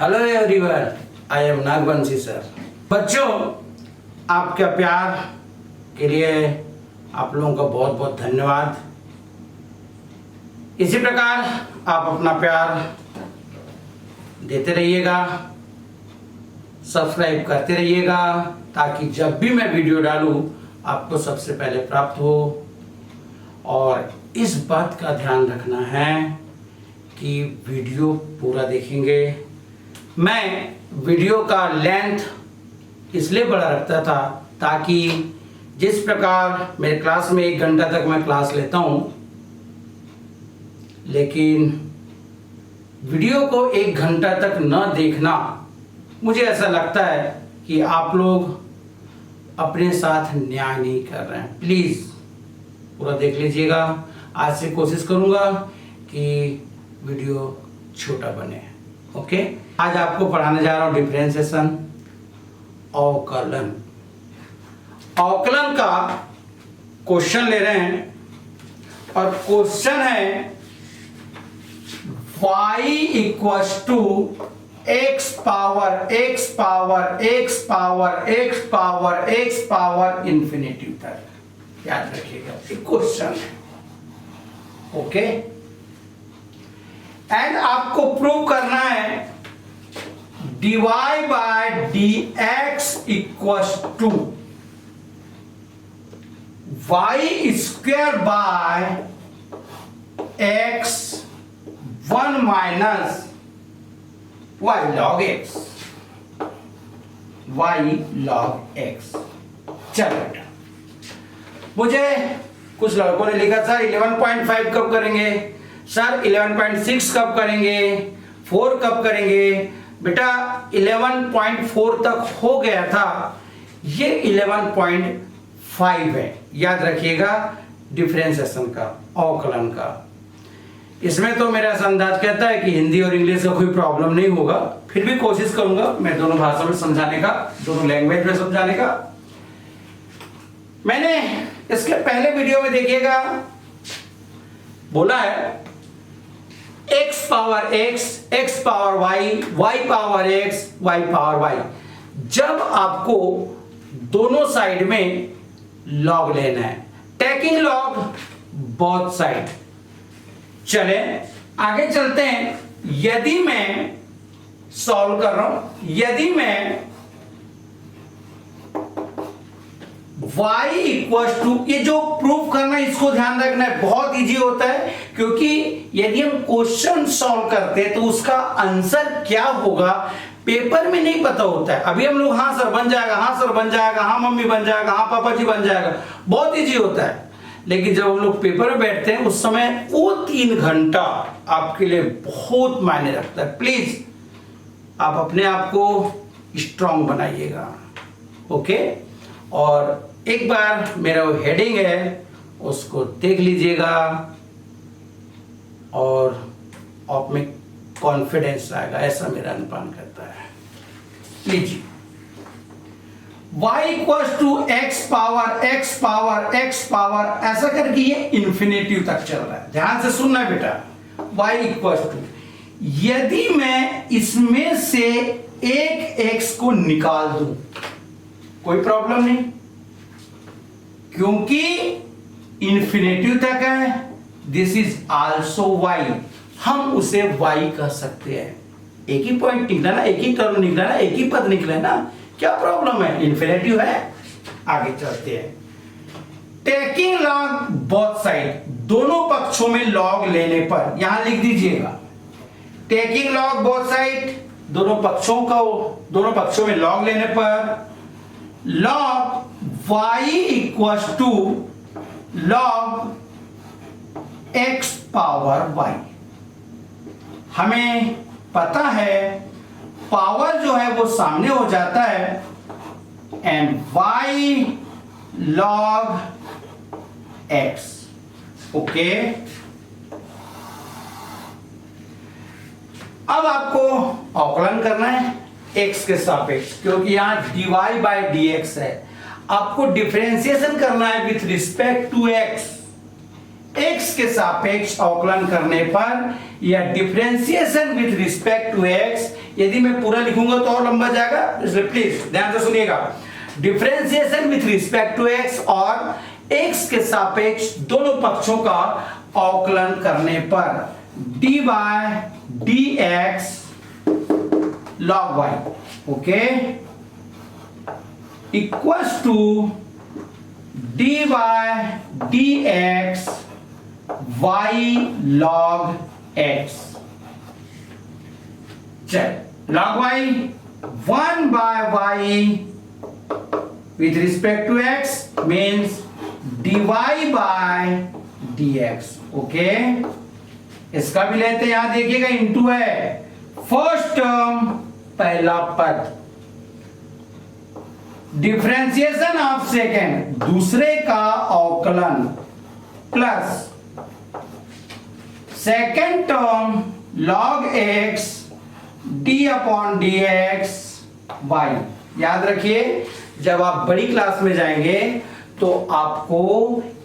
Hello everyone, I am Nagvanshi sir. बच्चों, आपका प्यार के लिए आप लोगों का बहुत बहुत धन्यवाद। इसी प्रकार आप अपना प्यार देते रहिएगा, सब्सक्राइब करते रहिएगा, ताकि जब भी मैं वीडियो डालूं आपको सबसे पहले प्राप्त हो। और इस बात का ध्यान रखना है कि वीडियो पूरा देखेंगे। मैं वीडियो का लेंथ इसलिए बड़ा रखता था ताकि जिस प्रकार मेरे क्लास में 1 घंटा तक मैं क्लास लेता हूं, लेकिन वीडियो को 1 घंटा तक न देखना, मुझे ऐसा लगता है कि आप लोग अपने साथ न्याय नहीं कर रहे हैं। प्लीज़ पूरा देख लीजिएगा। आज से कोशिश करूंगा कि वीडियो छोटा बने। ओके, आज आपको पढ़ाने जा रहा हूं डिफरेंशिएशन, अवकलन। अवकलन का क्वेश्चन ले रहे हैं और क्वेश्चन है y equals to x power x power x power x power x power infinity तक। याद रखिएगा, एक क्वेश्चन है। ओके, एंड आपको प्रूव करना है dy by dx equals to y square by x 1 minus y log x, y log x। चलो बेटा, मुझे कुछ लड़कों ने लिखा था 11.5 कब करेंगे सर, 11.6 कब करेंगे, 4 कब करेंगे। बेटा 11.4 तक हो गया था, ये 11.5 है। याद रखिएगा, डिफरेंशिएशन का, अवकलन का। इसमें तो मेरा अंदाज कहता है कि हिंदी और इंग्लिश का कोई प्रॉब्लम नहीं होगा, फिर भी कोशिश करूंगा मैं दोनों भाषा में समझाने का, दोनों लैंग्वेज में समझाने का। मैंने इसके पहले वीडियो में देखिएगा बोला है x power x, x power y, y power x, y power y। जब आपको दोनों साइड में लॉग लेना है, टेकिंग लॉग बोथ साइड। चले आगे चलते हैं। यदि मैं सॉल्व कर रहा हूं, यदि मैं y इक्वल्स टू, ये जो प्रूफ करना है इसको ध्यान रखना है, बहुत इजी होता है। क्योंकि यदि हम क्वेश्चन सॉल्व करते हैं तो उसका आंसर क्या होगा पेपर में नहीं पता होता है। अभी हम लोग हाँ सर बन जाएगा, हाँ सर बन जाएगा, हाँ मम्मी बन जाएगा, हाँ पापा जी बन जाएगा, बहुत इजी होता है। लेकिन जब हम लोग पेपर में बैठते हैं उस समय वो 3 घंटा आपके लिए बहुत मायने रखता है। प्लीज आप अपने आप को स्ट्रांग बनाइएगा। ओके, और एक बार मेरा वो हेडिंग है उसको देख लीजिएगा और आप में कॉन्फिडेंस आएगा, ऐसा मेरा अनुमान करता है। लीजिए, y equals to x power x power x power, ऐसा करके ये इंफिनिटी तक चल रहा है। ध्यान से सुनना बेटा। y इक्वल्स टू, यदि मैं इसमें से एक x को निकाल दूं कोई प्रॉब्लम नहीं, क्योंकि इंफिनिटी तक है। दिस इज आल्सो y, हम उसे y कह सकते हैं। एक ही पॉइंट निकला ना, एक ही टर्म निकला ना, एक ही पद निकला ना, क्या प्रॉब्लम है, इंफिनिटी है। आगे चलते हैं। टेकिंग लॉग बोथ साइड, दोनों पक्षों में लॉग लेने पर, यहां लिख दीजिएगा टेकिंग लॉग बोथ साइड, दोनों पक्षों में लॉग लेने पर log y equals to log x power y। हमें पता है पावर जो है वो सामने हो जाता है, and y log x। Okay, अब आपको अवकलन करना है x के सापेक्ष, क्योंकि यहां dy बाय dx है। आपको डिफरेंशिएशन करना है with respect to x। x के सापेक्ष अवकलन करने पर या differentiation with respect to x यदि मैं पूरा लिखूंगा तो और लंबा जाएगा, इसलिए प्लीज ध्यान से सुनिएगा। Differentiation with respect to X और एक्स के सापेक्ष दोनों पक्षों का अवकलन करने पर dy dx log y, okay, equals to dy dx y log x। चल log y 1 by y with respect to x means dy by dx, okay. इसका भी लेते हैं, यहां देखिएगा इंटू है, फर्स्ट टर्म पहला पद, डिफरेंशिएशन ऑफ सेकेंड दूसरे का अवकलन, plus second term log x d upon dx y। याद रखिए, जब आप बड़ी क्लास में जाएंगे तो आपको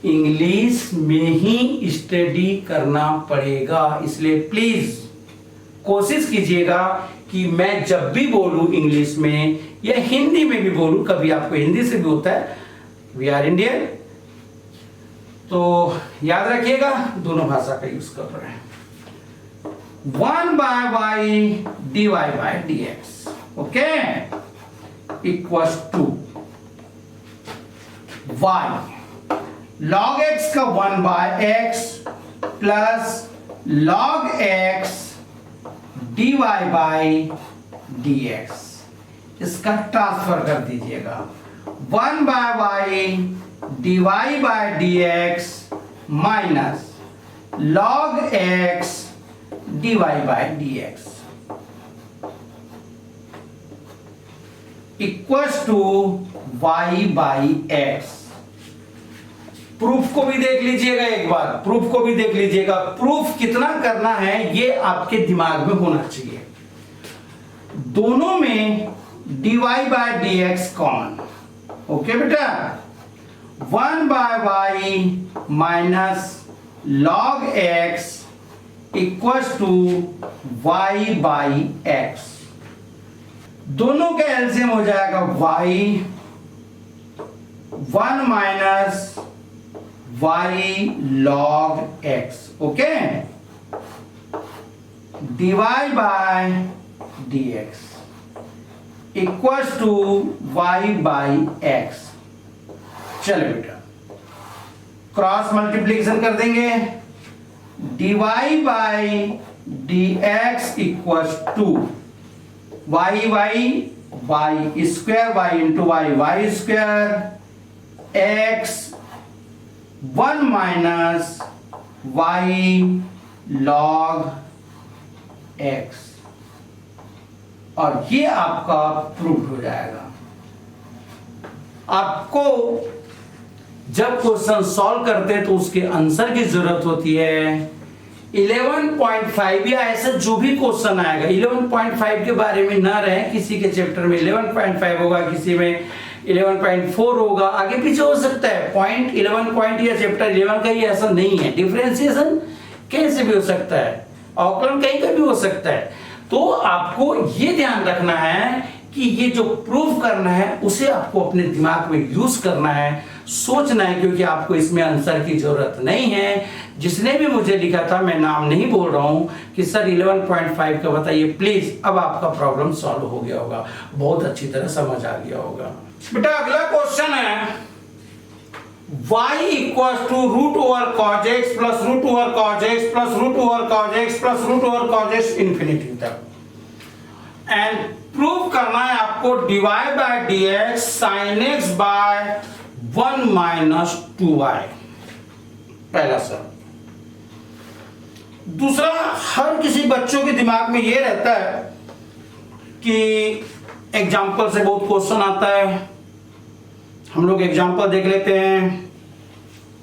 इंग्लिश में ही स्टडी करना पड़ेगा, इसलिए प्लीज कोशिश कीजिएगा कि मैं जब भी बोलूं इंग्लिश में या हिंदी में भी बोलूं, कभी आपको हिंदी से भी होता है, वी आर इंडियन, तो याद रखिएगा दोनों भाषा का यूज कर रहे हैं। 1 by y dy by dx, okay, equals to y log x का 1 by x plus log x dy by dx, इसका ट्रांसफर कर दीजिएगा। 1 by y dy by dx minus log x dy by dx equals to y by x। Proof को भी देख लीजिएगा एक बार, proof को भी देख लीजिएगा। प्रूफ कितना करना है ये आपके दिमाग में होना चाहिए। दोनों में dy by dx common, okay बेटा, 1 by y minus log x equals to y by x। दोनों का एलसीएम हो जाएगा y, 1 minus y log x, okay, dy by dx equals to y by x। चलो बेटा क्रॉस मल्टीप्लिकेशन कर देंगे, dy by dx equals to y square y into y square x 1 minus y log x, और ये आपका proof हो जाएगा। आपको जब क्वेश्चन सॉल्व करते हैं तो उसके आंसर की जरूरत होती है। 11.5 या ऐसा जो भी क्वेश्चन आएगा 11.5 के बारे में ना रहे, किसी के चैप्टर में 11.5 होगा, किसी में 11.4 होगा, आगे पीछे हो सकता है। पॉइंट 11 पॉइंट या चैप्टर 11 का ही ऐसा नहीं है। डिफरेंशिएशन कहीं से भी हो सकता है, अवकलन कहीं का भी हो सकता है। तो आपको ये ध्यान रखना है कि ये जो प्रूफ करना है उसे आपको अपने दिमाग में यूज करना है, सोचना है, क्योंकि आपको इसमें आंसर की जरूरत नहीं है। जिसने भी मुझे लिखा था, मैं नाम नहीं बोल रहा हूं, कि सर 11.5 का बताइए प्लीज, अब आपका प्रॉब्लम सॉल्व हो गया होगा, बहुत अच्छी तरह समझ आ गया होगा। बेटा अगला क्वेश्चन है y equals to root over cos x plus root over cos x plus root over cos x plus root over cos x infinity तक, एंड प्रूव करना है आपको dy by dx sin x by 1 minus 2y, पहला sir. दूसरा, हर किसी बच्चों के दिमाग में ये रहता है कि एग्जाम्पल से बहुत क्वेश्चन आता है, हम लोग एग्जाम्पल देख लेते हैं।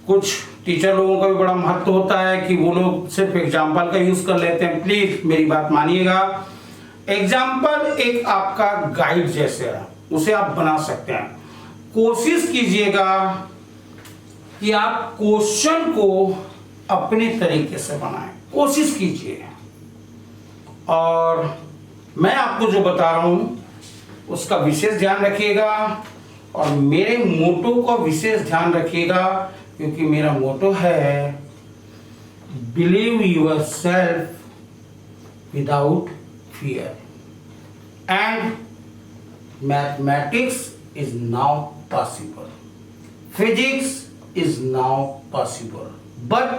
कुछ टीचर लोगों का भी बड़ा महत्व होता है कि वो लोग सिर्फ एग्जाम्पल का यूज कर लेते हैं। प्लीज मेरी बात मानिएगा, एग्जाम्पल एक आपका गाइड जैसे है, उसे आप बना सकते हैं। कोशिश कीजिएगा कि आप क्वेश्चन को अपने तरीके से बनाएं, कोशिश कीजिए। और मैं आपको जो बता रहा हूं उसका विशेष ध्यान रखिएगा और मेरे मोटो का विशेष ध्यान रखिएगा, क्योंकि मेरा मोटो है believe yourself without fear and mathematics is now possible, physics is now possible, but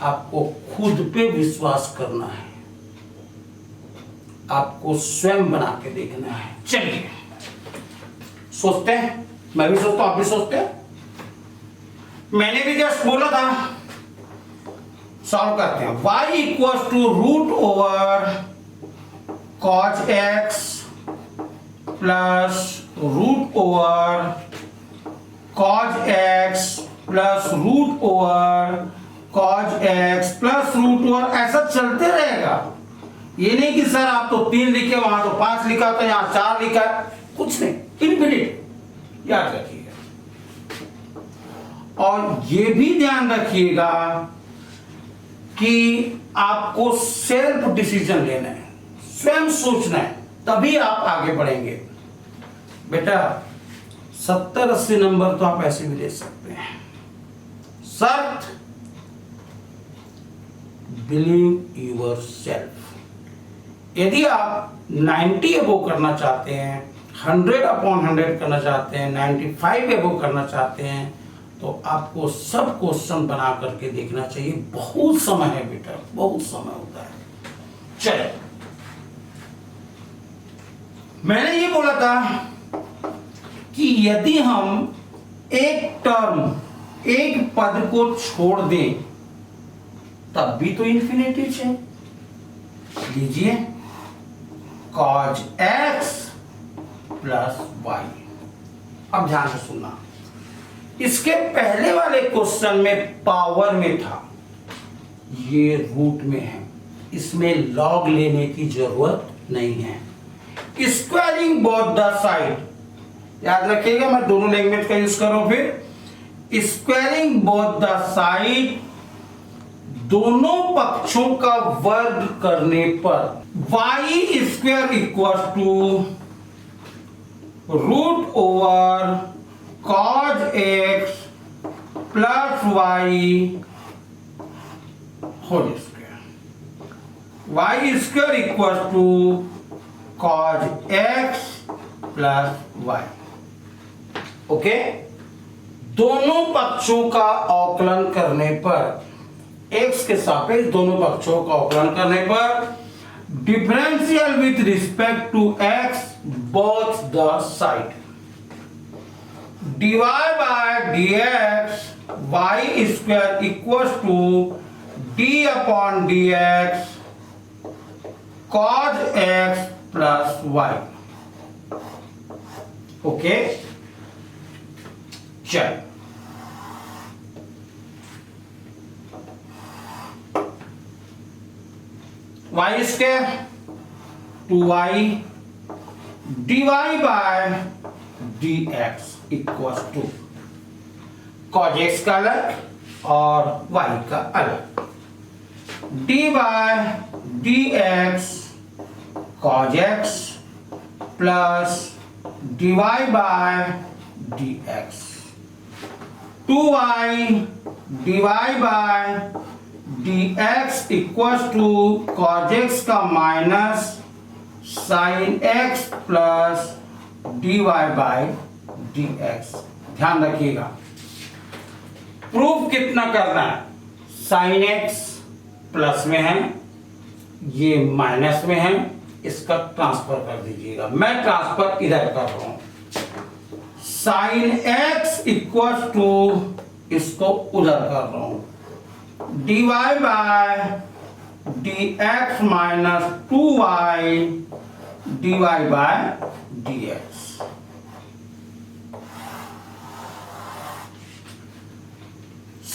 आपको खुद पे विश्वास करना है, आपको स्वयं बना के देखना है। चलिए सोचते हैं, मैं भी सोचता हूं, आप भी सोचते हैं। मैंने भी जस्ट बोला था, सॉल्व करते हैं। y equals to root over cos x plus root over cos x plus root over cos x plus root over, ऐसा चलते रहेगा। ये नहीं कि सर आप तो 3 लिखे, वहां तो 5 लिखा था, यहां 4 लिखा, कुछ नहीं, इनफिनिट, याद रखिएगा। और ये भी ध्यान रखिएगा कि आपको सेल्फ डिसीजन लेना है, स्वयं सोचना है, तभी आप आगे बढ़ेंगे। बेटा 70-80 नंबर तो आप ऐसे भी ले सकते हैं, शर्त बिलीव यूर सेल्फ। यदि आप 90 अबोव करना चाहते हैं, 100/100 करना चाहते हैं, 95 अबोव करना चाहते हैं, तो आपको सब क्वेश्चन बना करके देखना चाहिए। बहुत समय है बेटा, बहुत समय होता है। चलो, मैंने ये बोला था कि यदि हम एक टर्म, एक पद को छोड़ दें तब भी तो इन्फिनिटी है। लीजिए cos x प्लस y। अब ध्यान से सुनना, इसके पहले वाले क्वेश्चन में पावर में था, ये रूट में है, इसमें लॉग लेने की जरूरत नहीं है। स्क्वायरिंग बोथ द साइड, याद रखिएगा, मैं दोनों लैंग्वेज का यूज कर रहा हूं। फिर स्क्वायरिंग बोथ द साइड, दोनों पक्षों का वर्ग करने पर y square equal to root over cos x plus y whole square. y square equal to cos x plus y। Okay, दोनों पक्षों का अवकलन करने पर, x के सापेक्ष दोनों पक्षों का अवकलन करने पर, differential with respect to x both the side, dy by dx y square equals to d upon dx cos x plus y। Okay, चल y square 2y dy by dx equals to cos x का अलग और y का अलग, d by dx cos x plus dy by dx, 2y dy by dx equals to cos x का minus sin x plus dy by dx। ध्यान रखिएगा, proof कितना करना है, sin x प्लस में है, ये माइनस में है, इसका ट्रांसफर कर दीजिएगा। मैं ट्रांसफर इधर कर रहा हूं, sin x इक्वल टू, इसको उधर कर रहा हूं, dy by dx minus 2y dy by dx।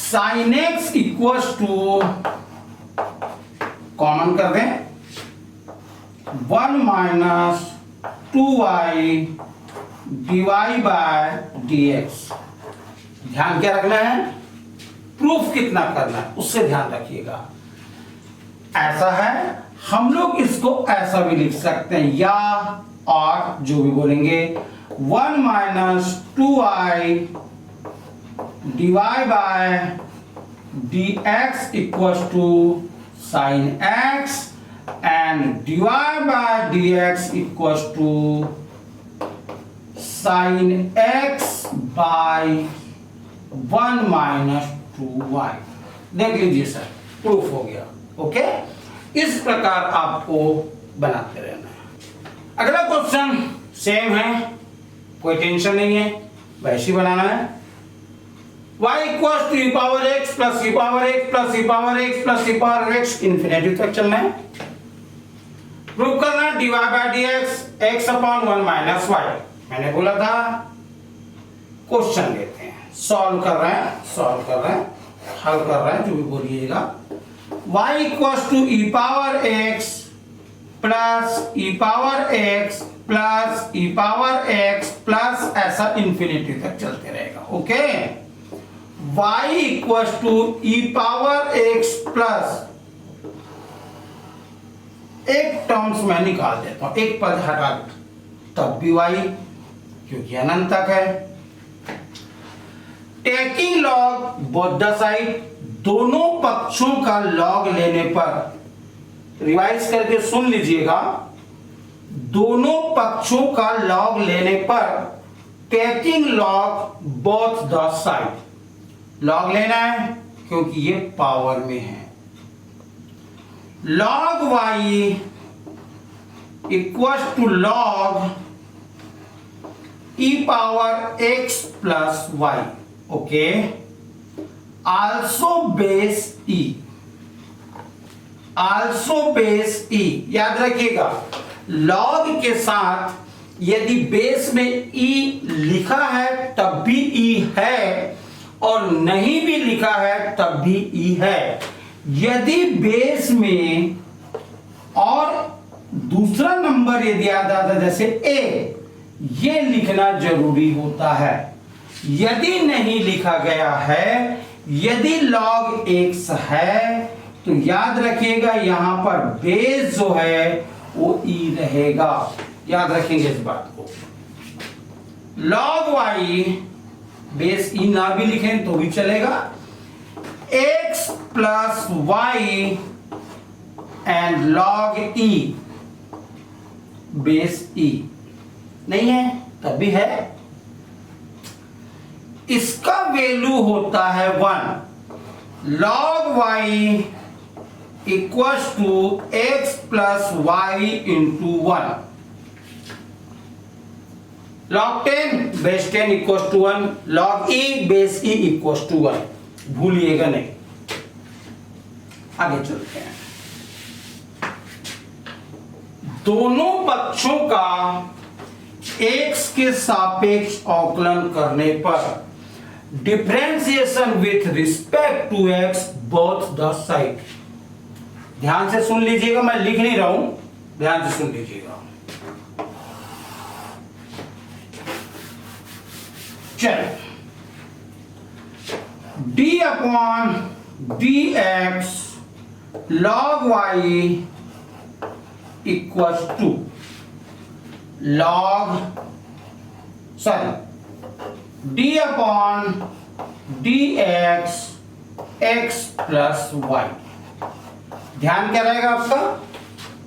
sin x equals to, common कर दें, 1 minus 2y dy by dx। ध्यान क्या रखना है, प्रूफ कितना करना है उससे ध्यान रखिएगा। ऐसा है हम लोग इसको ऐसा भी लिख सकते हैं, या और जो भी बोलेंगे 1 minus 2i divide by dx equals to sin x and divide by dx equals to sin x by 1 minus 2y। देख लीजिए सर, प्रूफ हो गया। ओके, इस प्रकार आपको बनाते रहना है। अगला क्वेश्चन सेम है, कोई टेंशन नहीं है, वैसे ही बनाना है। y equals to e power x plus e power x plus e power x plus e power x infinity तक चलना है। प्रूव करना है dy by dx x upon 1 minus y। मैंने बोला था क्वेश्चन लेते हैं, सॉल्व कर रहे हैं, हल कर रहे हैं, जो भी बोलिएगा। y equals to e power x plus e power x plus e power x plus ऐसा इंफिनिटी तक चलते रहेगा। Okay, y equals to e power x plus, एक टर्म्स में निकाल देता हूं, एक पद हटा तब भी y, क्योंकि अनंत तक है। Taking log both the side, दोनों पक्षों का लॉग लेने पर, रिवाइज करके सुन लीजिएगा, दोनों पक्षों का लॉग लेने पर taking log both the side, log लेना है क्योंकि ये पावर में है। Log y equals to log e power x plus y। Okay, also base e, also base e। याद रखिएगा, लॉग के साथ यदि बेस में e लिखा है तब भी e है, और नहीं भी लिखा है तब भी e है। यदि बेस में और दूसरा नंबर यदि आता था जैसे a, ये लिखना जरूरी होता है। यदि नहीं लिखा गया है, यदि लॉग x है, तो याद रखिएगा यहां पर बेस जो है वो e रहेगा। याद रखेंगे इस बात को। लॉग y बेस e ना भी लिखें तो भी चलेगा, x plus y and log e base e नहीं है तब भी है, इसका वैल्यू होता है 1। Log y equals to x plus y into 1। Log 10 base 10 equals to 1, log e base e equals to 1, भूलिएगा नहीं। आगे चलते हैं। दोनों पक्षों का x के सापेक्ष अवकलन करने पर differentiation with respect to x both the side. ध्यान से सुन लीजिएगा, मैं लिख नहीं रहा हूं, ध्यान से सुन लीजिएगा। चलो, d upon dx log y equals to d upon dx x plus y। ध्यान क्या रहेगा आपका,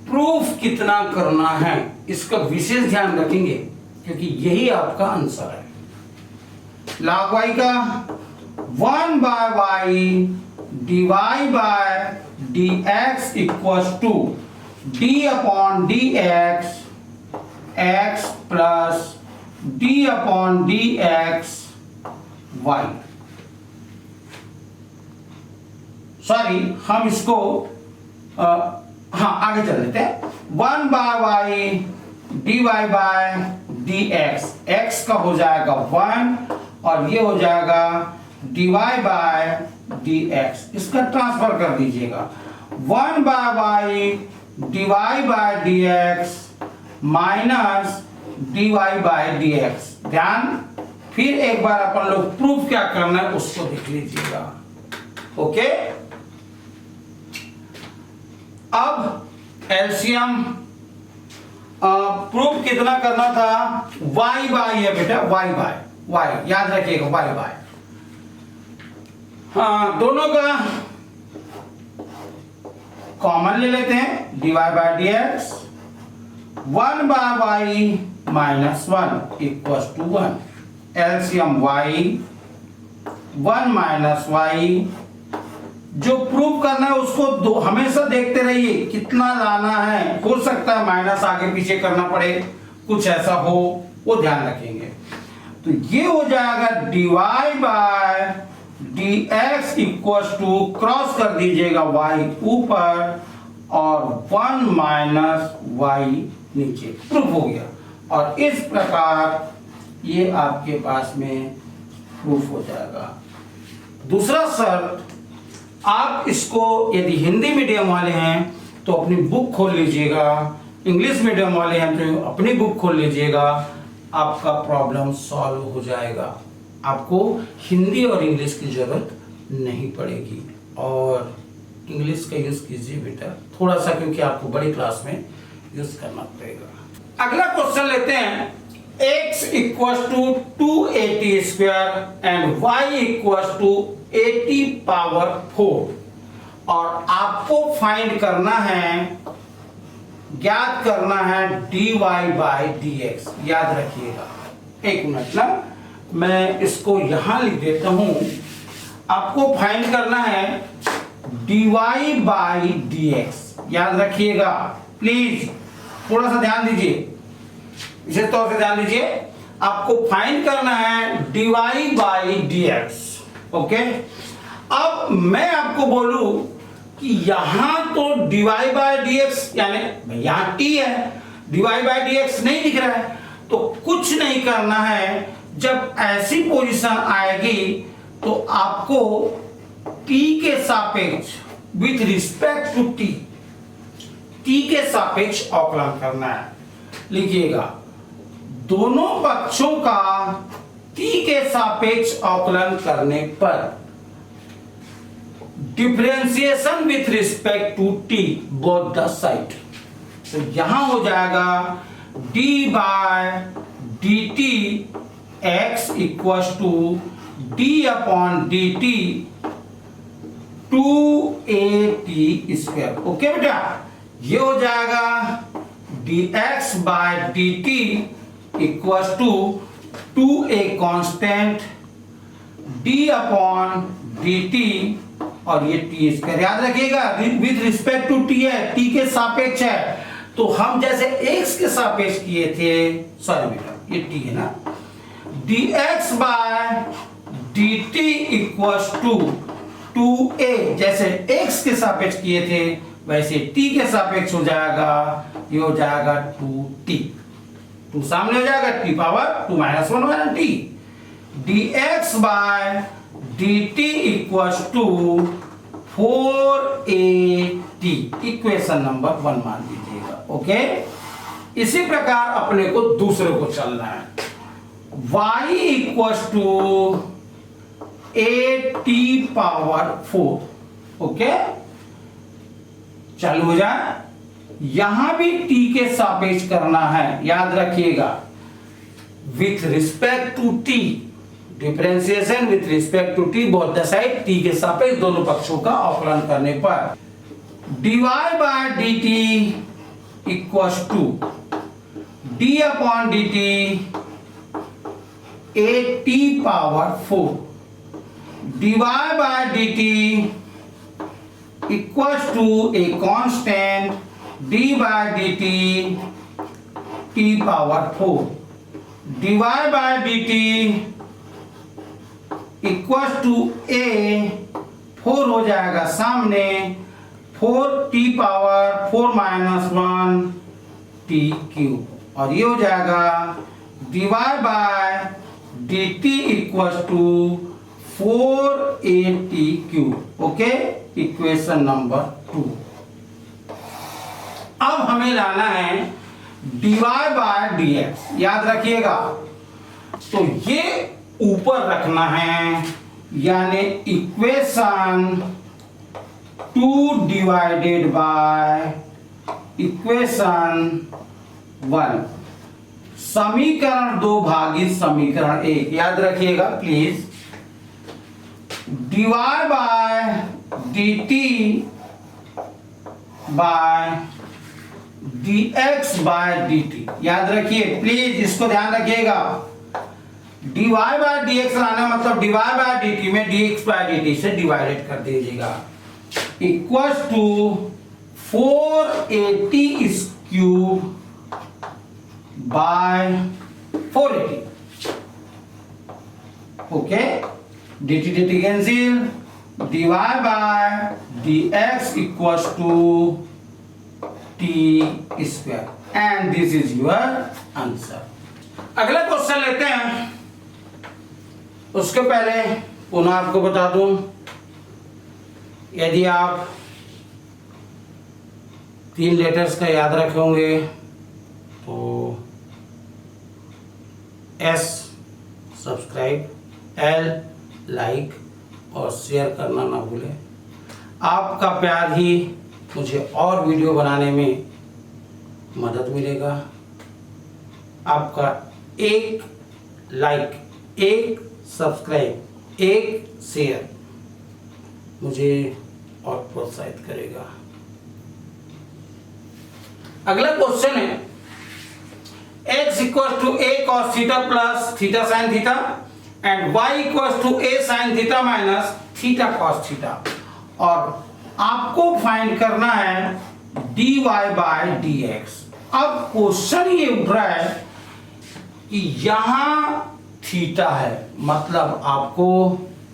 प्रूफ कितना करना है इसका विशेष ध्यान रखेंगे, क्योंकि यही आपका आंसर है। log y का 1 by y divide by dx equals to d upon dx x plus d upon dx y। Sorry, हम इसको आगे चल लेते हैं। 1 by y dy by dx, x का हो जाएगा 1 और ये हो जाएगा dy बाय dx। इसका ट्रांसफर कर दीजिएगा, 1 by y dy by dx minus dy by dx। ध्यान, फिर एक बार अपन लोग प्रूफ क्या करना है उसको देख लीजिएगा। ओके, अब एलसीएम प्रूफ कितना करना था, y बाय है बेटा, y बाय y, याद रखिएगा y बाय। हाँ, दोनों का कॉमन ले लेते हैं, dy by dx 1 by y minus 1 equals to 1। LCM y 1 minus y, जो प्रूव करना है उसको हमेशा देखते रहिए कितना लाना है, हो सकता है माइनस आगे पीछे करना पड़े, कुछ ऐसा हो, वो ध्यान रखेंगे। तो ये हो जाएगा dy by dx equals to, cross कर दीजिएगा y ऊपर और 1 माइनस y नीचे, प्रूफ हो गया। और इस प्रकार ये आपके पास में प्रूफ हो जाएगा। दूसरा शर्त, आप इसको यदि हिंदी मीडियम वाले हैं तो अपनी बुक खोल लीजिएगा, इंग्लिश मीडियम वाले हैं तो अपनी बुक खोल लीजिएगा, आपका प्रॉब्लम सॉल्व हो जाएगा। आपको हिंदी और इंग्लिश की जरूरत नहीं पड़ेगी। और इंग्लिश का यूज कीजिए बेटा थोड़ा सा, क्योंकि आपको बड़ी क्लास में यूज करना पड़ेगा। अगला क्वेश्चन लेते हैं, x equals to 280 square and y equals to 80 power 4, और आपको फाइंड करना है, ज्ञात करना है dy बाय dx। याद रखिएगा, एक मिनट ना, मैं इसको यहां लिख देता हूं। आपको फाइंड करना है dy बाय dx। याद रखिएगा, प्लीज थोड़ा सा ध्यान दीजिए, विशेष तौर से ध्यान दीजिए। आपको फाइंड करना है dy बाय dx। ओके, अब मैं आपको बोलूं कि यहां तो dy बाय dx, यानी यहां t है, dy बाय dx नहीं दिख रहा है, तो कुछ नहीं करना है। जब ऐसी पोजीशन आएगी तो आपको t के सापेक्ष, विथ रिस्पेक्ट टू t के सापेक्ष अवकलन करना है। लिखिएगा, दोनों पक्षों का t के सापेक्ष अवकलन करने पर differentiation with respect to t both the side, तो यहां हो जाएगा d by dt x equals to d upon dt 2at square. Okay बेटा, ये हो जाएगा dx by dt equals to 2a constant d upon dt और ये t स्क्वायर। याद रखिएगा विथ रिस्पेक्ट टू t है, t के सापेक्ष है, तो हम जैसे x के सापेक्ष किए थे, सॉरी बेटा ये t है ना, dx by dt equals to 2a, जैसे x के सापेक्ष किए थे वैसे t के सापेक्ष हो जाएगा, ये हो जाएगा 2t, 2 सामने हो जाएगा, t power 2 minus 1 minus t, dx by dt equals to 4at, equation number 1 मान लीजिएगा। ओके, इसी प्रकार अपने को दूसरे को चलना है, y equals to at power 4। Okay, चालू हो जाए, यहां भी t के सापेक्ष करना है। याद रखिएगा, with respect to t, differentiation with respect to t both the side, t के सापेक्ष दोनों पक्षों का अवकलन करने पर dy by dt equals to d upon dt at power 4, dy by dt equals to a constant d by dt t power 4, dy by dt equals to a 4 हो जाएगा सामने, 4t power 4 minus 1 t cube, और ये हो जाएगा dy by dt equals to 4at cube. Okay, equation number 2। अब हमें लाना है dy बाय dx। याद रखिएगा, तो ये ऊपर रखना है, यानी इक्वेशन 2 डिवाइडेड बाय इक्वेशन 1, समीकरण 2 भागित समीकरण 1। याद रखिएगा please, dy by dt by dx by dt। याद रखिए प्लीज, इसको ध्यान रखिएगा। dy बाय dx लाना मतलब dy बाय dt में dx बाय dt से डिवाइडेड कर दीजिएगा, equals to 480 cube by 480। Okay, dt dt cancel, dy by dx equals to t square and this is your answer. अगला क्वेश्चन लेते हैं। उसके पहले पुनः आपको बता दूं, यदि आप 3 लेटर्स का याद रखे होंगे तो S सब्सक्राइब, L लाइक और शेयर करना ना भूलें। आपका प्यार ही मुझे और वीडियो बनाने में मदद मिलेगा। आपका एक लाइक, एक सब्सक्राइब, एक शेयर मुझे और प्रोत्साहित करेगा। अगला क्वेश्चन है, x equal to a cos theta plus theta sine theta and y equal to a sine theta minus theta cos theta, और आपको फाइंड करना है dy बाय dx। अब क्वेश्चन ये उठ रहा है कि यहां थीटा है, मतलब आपको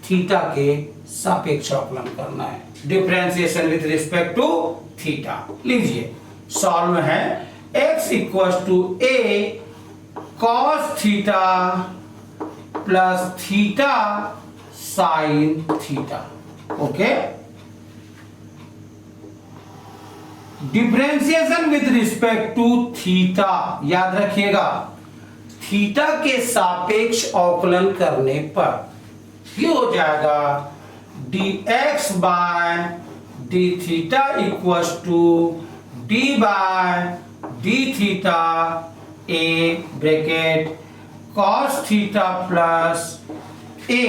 थीटा के सापेक्ष अवकलन करना है, differentiation with respect to theta. लीजिए, सॉल्व में है x equal to a cos theta plus theta sine theta. Okay, differentiation with respect to theta, याद रखिएगा थीटा के सापेक्ष अवकलन करने पर ये हो जाएगा dx by d theta equals to d by d theta a bracket cos theta plus a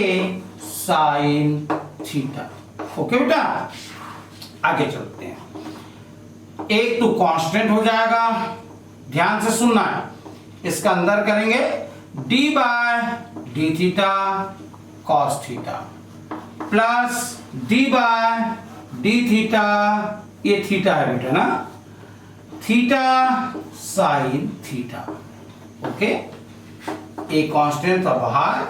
sine theta. Okay बेटा, आगे चलते हैं। एक तो कांस्टेंट हो जाएगा, ध्यान से सुनना है, इसका अंदर करेंगे d by d theta cos theta plus d by d theta, ये थीटा है बेटा ना, थीटा साइन थीटा। ओके, एक कांस्टेंट था बाहर,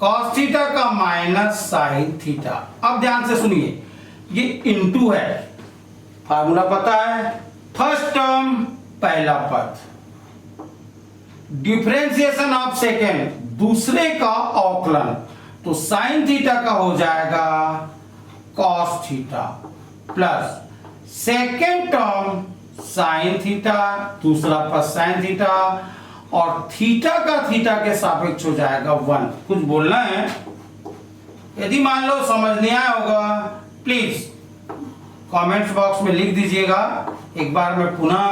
कॉस थीटा का माइनस साइन थीटा। अब ध्यान से सुनिए, ये इनटू है, फार्मूला पता है, फर्स्ट टर्म पहला पद, डिफरेंशिएशन ऑफ सेकेंड दूसरे का अवकलन, तो साइन थीटा का हो जाएगा cos theta plus second term sine theta, दूसरा पद साइन थीटा, और थीटा का थीटा के सापेक्ष हो जाएगा 1। कुछ बोलना है? यदि मान लो समझ नहीं आया होगा प्लीज कमेंट्स बॉक्स में लिख दीजिएगा, एक बार मैं पुनः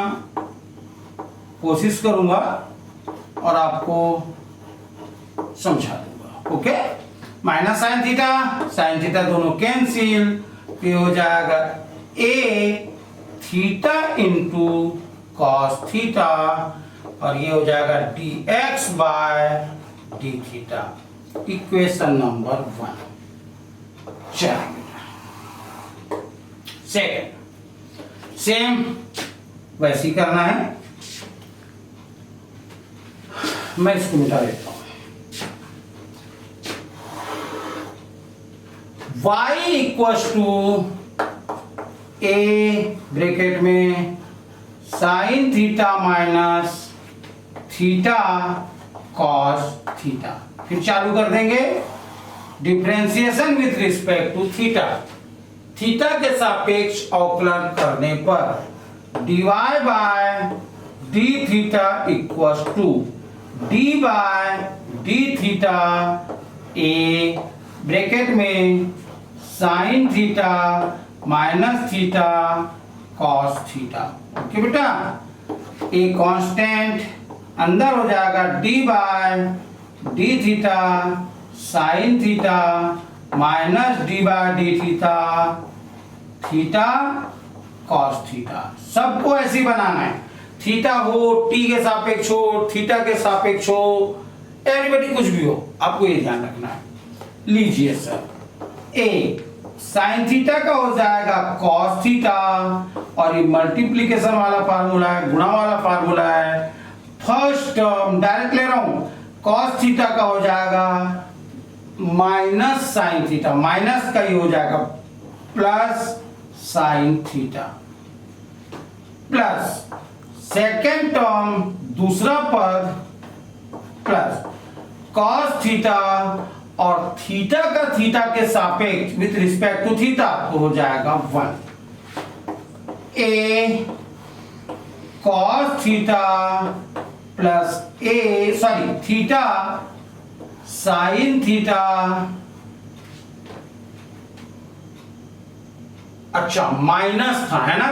कोशिश करूंगा और आपको समझा दूंगा। ओके, माइनस साइन थीटा दोनों कैंसिल, तो हो जाएगा a theta into cos theta, और ये हो जाएगा dx by d theta, equation number 1। चलिए सेकेंड, सेम वैसे ही करना है, मैं इसको मिटा देता हूं। y equals to a bracket में sine theta minus theta cos theta, फिर चालू कर देंगे differentiation with respect to theta, theta के सापेक्ष अवकलन करने पर dy by d theta equals to d by d theta a bracket में sine theta minus theta cos theta. Okay बेटा, ए कांस्टेंट अंदर हो जाएगा d by d theta sine theta minus d by d theta theta cos theta. सबको ऐसे ही बनाना है, theta हो, टी के सापेक्ष हो, थीटा के सापेक्ष हो, एवरीबॉडी कुछ भी हो, आपको ये ध्यान रखना है। लीजिए सर, ए साइन थीटा का हो जाएगा कॉस थीटा, और ये मल्टीप्लीकेशन वाला फार्मूला है, गुणा वाला फार्मूला है। फर्स्ट टर्म डायरेक्ट ले रहा हूं, कॉस थीटा का हो जाएगा माइनस साइन थीटा, माइनस का ही हो जाएगा plus sine theta, plus second term दूसरा पद प्लस कॉस थीटा, और थीटा का थीटा के सापेक्ष विथ रिस्पेक्ट टू थीटा तो हो जाएगा 1। A cos theta plus theta sine theta. अच्छा माइनस था है ना,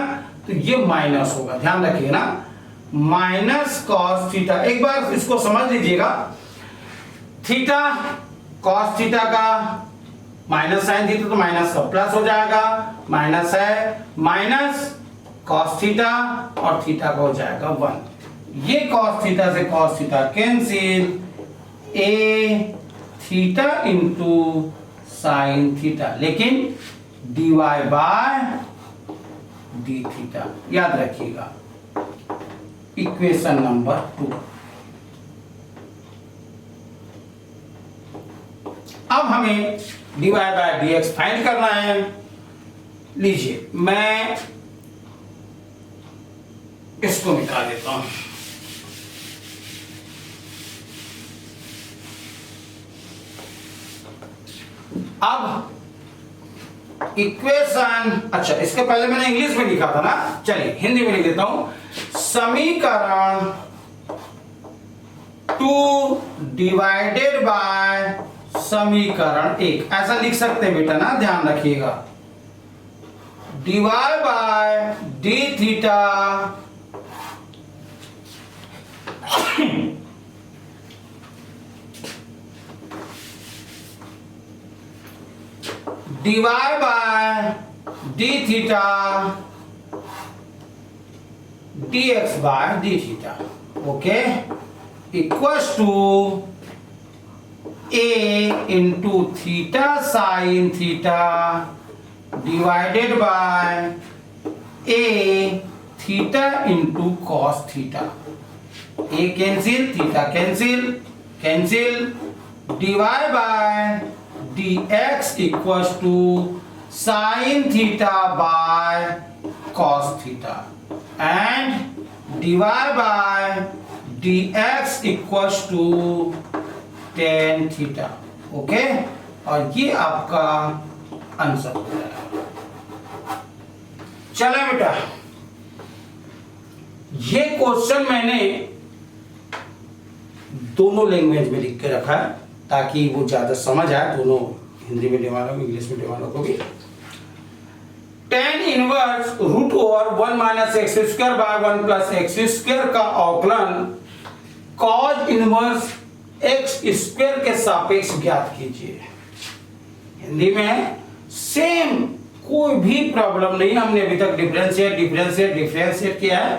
तो ये माइनस होगा, ध्यान रखिए ना, माइनस कॉस थीटा। एक बार इसको समझ लीजिएगा, थीटा कॉस थीटा का माइनस साइन थीटा तो माइनस का प्लस हो जाएगा, माइनस है, माइनस कॉस थीटा और थीटा का हो जाएगा 1। ये कॉस थीटा से कॉस थीटा कैंसिल, ए थीटा इंटू साइन थीटा, लेकिन dy बाय डी थीटा याद रखिएगा। Equation number 2। अब हमें dy बाय dx फाइंड करना है। लीजिए मैं इसको मिटा देता हूं। अब इक्वेशन, अच्छा इसके पहले मैंने इंग्लिश में लिखा था ना, चलिए हिंदी में लिख देता हूं। समीकरण 2 डिवाइडेड बाय समीकरण 1, ऐसा लिख सकते हैं बेटा ना, ध्यान रखिएगा। dy by d theta dy by d theta dx by d theta, okay, equals to a into theta sine theta divided by a theta into cos theta. a cancel, theta cancel, cancel, dy by dx equals to sine theta by cos theta and dy by dx equals to tan theta, okay, और ये आपका answer हो जाएगा। चला बेटा, ये question मैंने दोनों लैंग्वेज में लिख के रखा है ताकि वो ज्यादा समझ आए, दोनों हिंदी मीडियम वालों को, इंग्लिश मीडियम वालों को भी। tan inverse root over 1 minus x square by 1 plus x square का अवकलन cos इनवर्स एक्स स्क्वायर के सापेक्ष ज्ञात कीजिए। हिंदी में सेम, कोई भी प्रॉब्लम नहीं, हमने अभी तक डिफरेंशिएट किया है।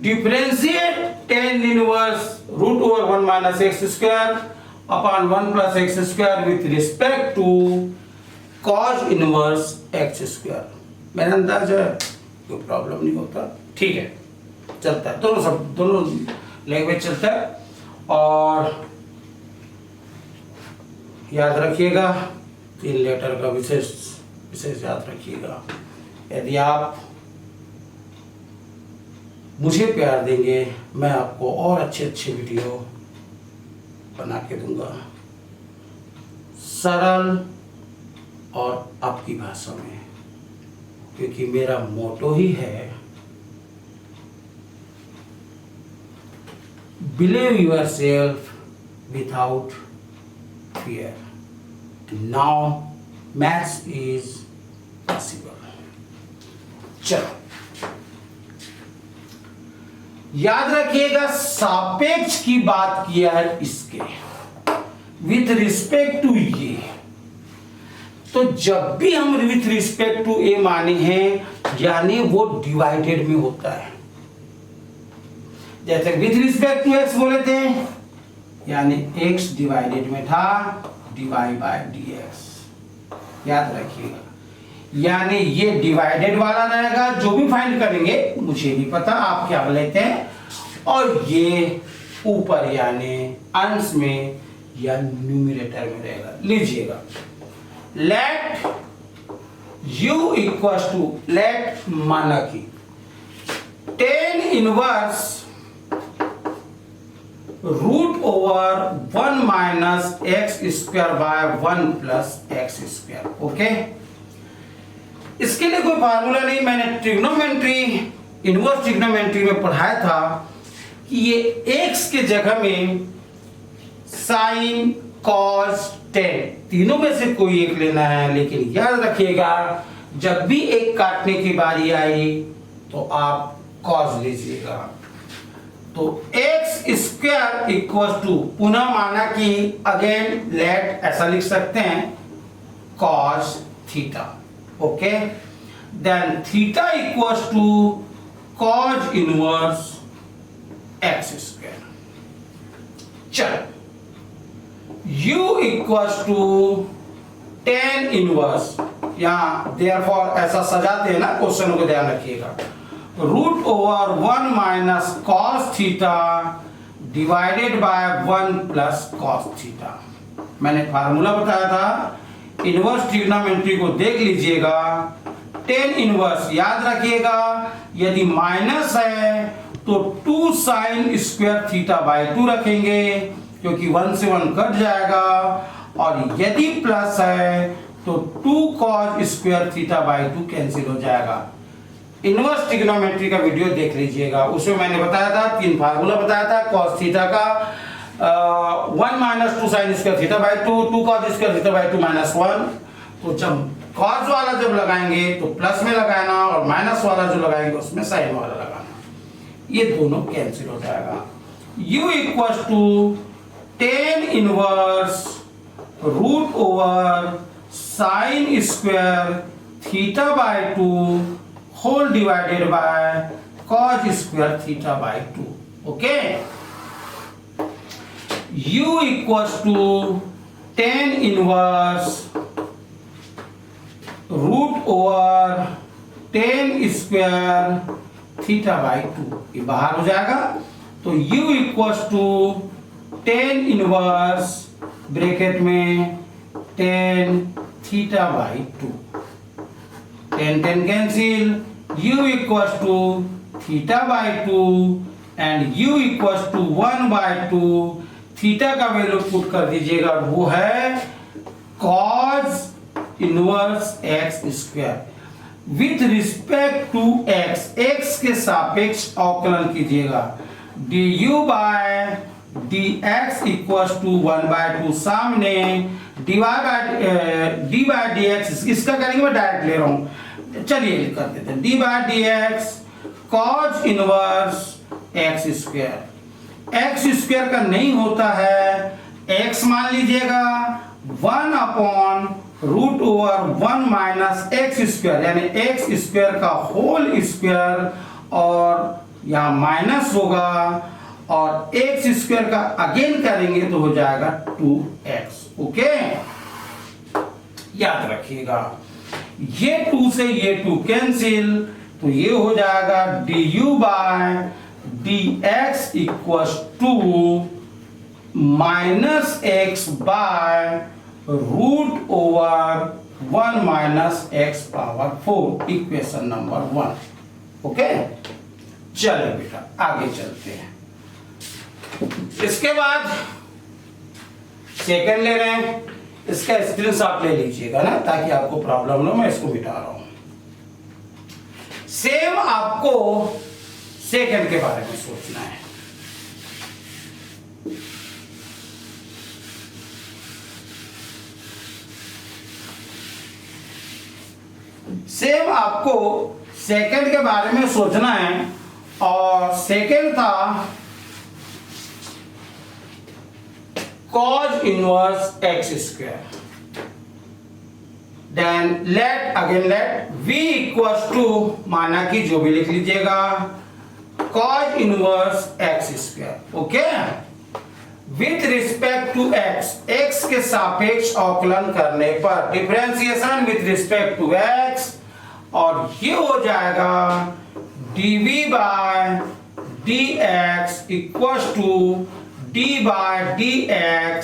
Differentiate tan inverse root over 1 minus x square upon 1 plus x square with respect to cos inverse x square. मेरा अंदाज है कोई प्रॉब्लम नहीं होता, ठीक है, चलता है, दोनों लैंग्वेज चलता है। और याद रखिएगा 3 लेटर का विशेष याद रखिएगा। यदि आप मुझे प्यार देंगे, मैं आपको और अच्छे वीडियो बना के दूंगा, सरल और आपकी भाषा में, क्योंकि मेरा मोटो ही है believe yourself without fear. Now maths is possible. चलो याद रखिएगा सापेक्ष की बात किया है इसके विथ रिस्पेक्ट टू ये। तो जब भी हम विथ रिस्पेक्ट टू ए माने हैं यानी वो डिवाइडेड में होता है। जैसे विथ रिस्पेक्ट टू एक्स बोले थे यानी एक्स डिवाइडेड में था dy बाय dx। याद रखिएगा यानी ये डिवाइडेड वाला रहेगा। जो भी फाइंड करेंगे मुझे नहीं पता आप क्या लेते हैं, और ये ऊपर यानी अंश में या न्यूमरेटर में रहेगा। लीजिएगा let u equals to let माना कि tan inverse root over 1 minus x square by 1 plus x square. Okay, इसके लिए कोई फार्मूला नहीं, मैंने ट्रिग्नोमेट्री इनवर्स ट्रिग्नोमेट्री में पढ़ाया था कि ये x के जगह में साइन कॉस टेन तीनों में से कोई एक लेना है। लेकिन याद रखिएगा जब भी एक काटने की बारी आई तो आप कॉस लीजिएगा। तो एक्स स्क्वायर इक्वल टू पुनः माना कि अगेन लेट ऐसा लिख सकते हैं cos theta. Okay, then theta equal to cos inverse x square. चलो u equals to tan inverse, यहां देयरफॉर ऐसा सजाते हैं ना क्वेश्चन को, ध्यान रखिएगा root over 1 minus cos theta divided by 1 plus cos theta. मैंने फार्मूला बताया था, इनवर्स ट्रिग्नोमेट्री को देख लीजिएगा। tan इनवर्स याद रखिएगा यदि माइनस है तो 2 साइन स्क्वायर थीटा बाय 2 रखेंगे क्योंकि 1 से 1 कट जाएगा, और यदि प्लस है तो 2 cos square theta by 2 cancel हो जाएगा। इनवर्स ट्रिग्नोमेट्री का वीडियो देख लीजिएगा, उसमें मैंने बताया था 3 फार्मूला बताया था। कॉस थीटा का 1 minus 2 sign square theta by 2, 2 cos square theta by 2 minus 1। तो जब कॉस वाला जब लगाएंगे तो प्लस में लगाना, और माइनस वाला जो लगाएंगे उसमें साइन वाला लगाना, ये दोनों कैंसिल हो जाएगा। u equals to tan inverse root over sine square theta by 2 whole divided by cos square theta by 2। Okay, u equals to tan inverse root over tan square theta by 2, ये बाहर हो जाएगा। तो u equals to tan inverse bracket में tan theta by 2, tan cancel, u equals to theta by 2 and u equals to 1 by 2। थीटा का value put कर दीजिएगा, वो है cos inverse x square with respect to x, x के सापेक्ष अवकलन कीजिएगा। du by dx equals to 1 by 2, सामने dy बाय dx, इसका करेंगे मैं डायरेक्ट ले रहा हूं, चलिए कर देते हैं dy by dx cos inverse x square. x square का नहीं होता है, x मान लीजिएगा 1 upon root over 1 minus x square, यानी एक्स स्क्वायर का होल स्क्वायर, और यहां माइनस होगा, और एक्स स्क्वायर का अगेन करेंगे तो हो जाएगा 2x। ओके, याद रखिएगा ये 2 से ये 2 कैंसिल, तो ये हो जाएगा du by dx equals to minus x by root over 1 minus x power 4, equation number 1। Okay, चलिए बेटा आगे चलते हैं। इसके बाद सेकंड ले रहे हैं, इसका स्क्रीनशॉट ले लीजिएगा ना ताकि आपको प्रॉब्लम ना, मैं इसको मिटा रहा हूं। सेम आपको सेकंड के बारे में सोचना है। सेम आपको सेकंड के बारे में सोचना है, और सेकेंड था cos inverse x square. Then let v equals to, माना कि जो भी लिख लीजिएगा, cos inverse x square. Okay, with respect to x के सापेक्ष अवकलन करने पर differentiation with respect to x, और ये हो जाएगा dv by dx equals to d by dx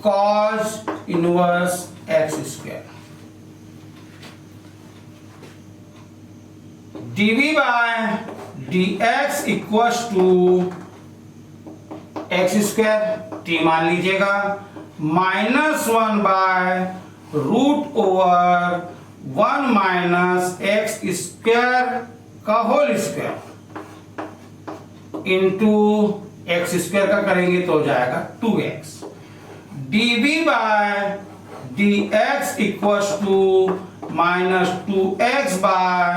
cos inverse x square. dv by dx equals to x square, t मान लीजिएगा, -1 by root over 1 minus x square का whole square into x square का करेंगे तो हो जाएगा 2x. dv by dx equals to -2x by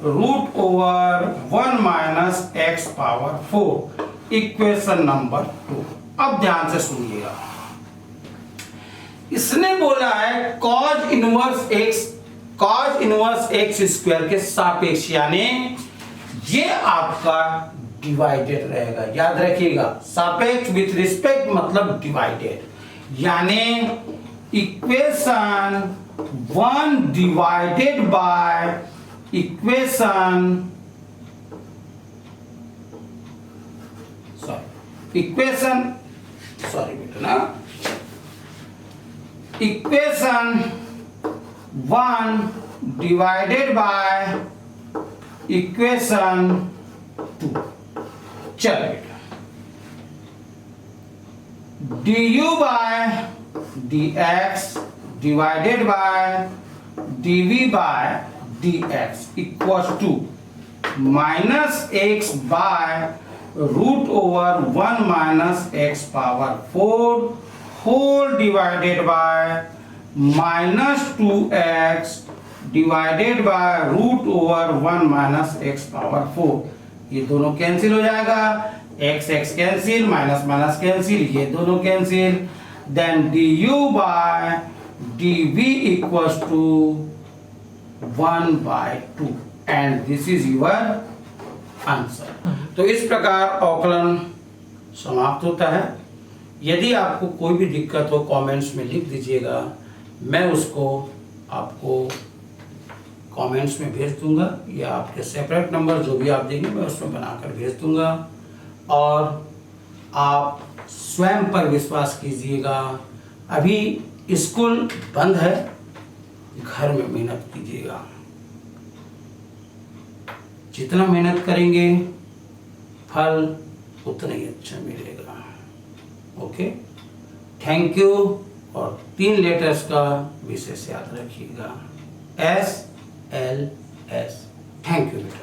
root over 1 minus x power 4. Equation number 2. अब ध्यान से सुनिएगा, इसने बोला है cos इनवर्स x स्क्वायर के सापेक्ष, यानी ये आपका डिवाइडेड रहेगा. याद रखिएगा, सापेक्ष विथ रिस्पेक्ट मतलब डिवाइडेड, यानी equation 1 divided by equation equation 1 divided by equation 2. चलो बेटा, du by dx divided by dv by dx equals to -x by root over 1 minus x power 4 whole divided by -2x divided by root over 1 minus x power 4. ये दोनों cancel हो जाएगा, x cancel, minus minus cancel, ये दोनों cancel. Then du bye dv equals to 1/2 and this is your answer. तो इस प्रकार अवकलन समाप्त होता है. यदि आपको कोई भी दिक्कत हो कमेंट्स में लिख दीजिएगा, मैं उसको आपको कमेंट्स में भेज दूंगा, या आपके सेपरेट नंबर जो भी आप देंगे मैं उसमें बनाकर भेज दूंगा. और आप स्वयं पर विश्वास कीजिएगा. अभी स्कूल बंद है, घर में मेहनत कीजिएगा. जितना मेहनत करेंगे फल उतना ही अच्छा मिलेगा. Okay, thank you. और 3 लेटर्स का विशेष याद रखिएगा, SLS. थैंक यू बेटा.